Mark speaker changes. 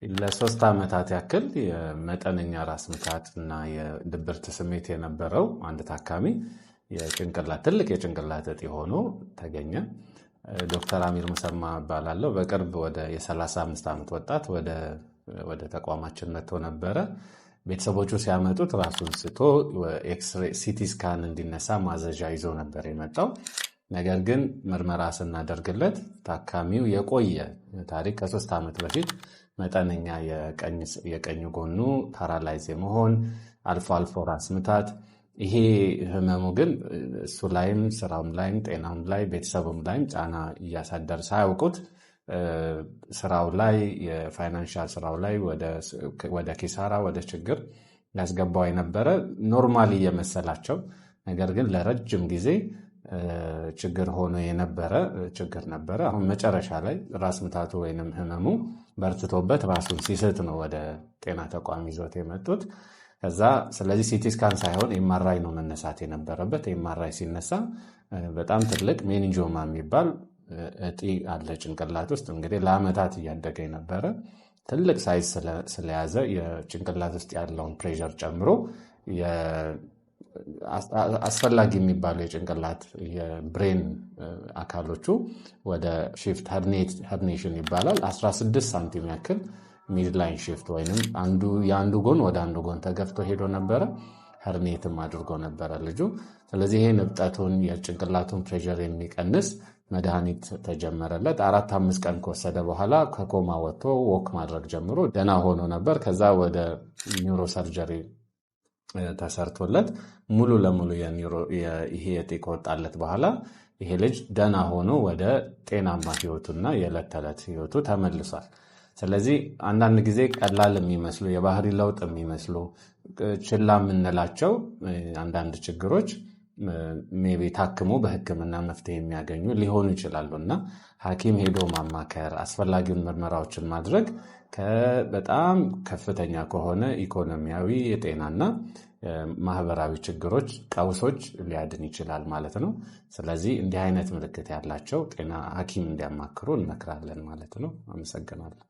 Speaker 1: ለሶስት ዓመታት ያክል የመጠነኛ ራስ ምታት እና የድብርት ስሜት የነበረው አንድ ታካሚ ትልቅ የጭንቅላት እጢ ሆኖ ተገኘ። ዶክተር አሚር ሙሰማ እባላለሁ። በቅርብ ወደ የ35 ዓመት ወጣት ወደ ተቋማችን መጥቶ ነበረ። ቤተሰቦቹ ሲያመጡት ራሱን ስቶ ሲቲ ስካን እንዲነሳ ማዘዣ ይዞ ነበር የመጣው። ነገር ግን ምርመራ ስናደርግለት ታካሚው የቆየ ታሪክ ከ3 ዓመት በፊት መጠነኛ የቀኝ ጎኑ ፓራላይዝ የመሆን አልፎ አልፎ ራስ ምታት፣ ይሄ ህመሙ ግን እሱ ላይም ስራውም ላይም ጤናውም ላይ ቤተሰቡም ላይም ጫና እያሳደር ሳያውቁት ስራው ላይ የፋይናንሻል ስራው ላይ ወደ ኪሳራ ወደ ችግር ያስገባው የነበረ ኖርማሊ እየመሰላቸው ነገር ግን ለረጅም ጊዜ ችግር ሆኖ የነበረ ችግር ነበረ። አሁን መጨረሻ ላይ ራስ ምታቱ ወይንም ህመሙ በርትቶበት ራሱን ሲስት ነው ወደ ጤና ተቋም ይዞት የመጡት። ስለዚህ ሲቲ ስካን ሳይሆን ኤምአርአይ ነው መነሳት የነበረበት። ኤምአርአይ ሲነሳ በጣም ትልቅ ሜኒንጆማ የሚባል እጢ አለ ጭንቅላት ውስጥ። እንግዲህ ለአመታት እያደገ የነበረ ትልቅ ሳይዝ ስለያዘ የጭንቅላት ውስጥ ያለውን ፕሬሸር ጨምሮ አስፈላጊ የሚባሉ የጭንቅላት የብሬን አካሎቹ ወደ ሺፍት ሄርኔሽን ይባላል 16 ሳንቲም ያክል ሚድላይን ሺፍት ወይንም የአንዱ ጎን ወደ አንዱ ጎን ተገፍቶ ሄዶ ነበረ። ሄርኔትም አድርጎ ነበረ ልጁ። ስለዚህ ይሄን እብጠቱን የጭንቅላቱን ፕሬሸር የሚቀንስ መድኃኒት ተጀመረለት። 4-5 ቀን ከወሰደ በኋላ ከኮማ ወጥቶ ወክ ማድረግ ጀምሮ ደህና ሆኖ ነበር። ከዛ ወደ ኒውሮ ሰርጀሪ ተሰርቶለት ሙሉ ለሙሉ ይሄ እጢ ከወጣለት በኋላ ይሄ ልጅ ደህና ሆኖ ወደ ጤናማ ህይወቱና የዕለት ተዕለት ህይወቱ ተመልሷል። ስለዚህ አንዳንድ ጊዜ ቀላል የሚመስሉ የባህሪ ለውጥ የሚመስሉ ችላ የምንላቸው አንዳንድ ችግሮች ሜቢ ታክሞ በህክምና መፍትሄ የሚያገኙ ሊሆኑ ይችላሉ እና ሐኪም ሄዶ ማማከር አስፈላጊውን ምርመራዎችን ማድረግ በጣም ከፍተኛ ከሆነ ኢኮኖሚያዊ የጤናና ማህበራዊ ችግሮች ቀውሶች ሊያድን ይችላል ማለት ነው። ስለዚህ እንዲህ አይነት ምልክት ያላቸው ጤና ሐኪም እንዲያማክሩ እንመክራለን ማለት ነው። አመሰግናለሁ።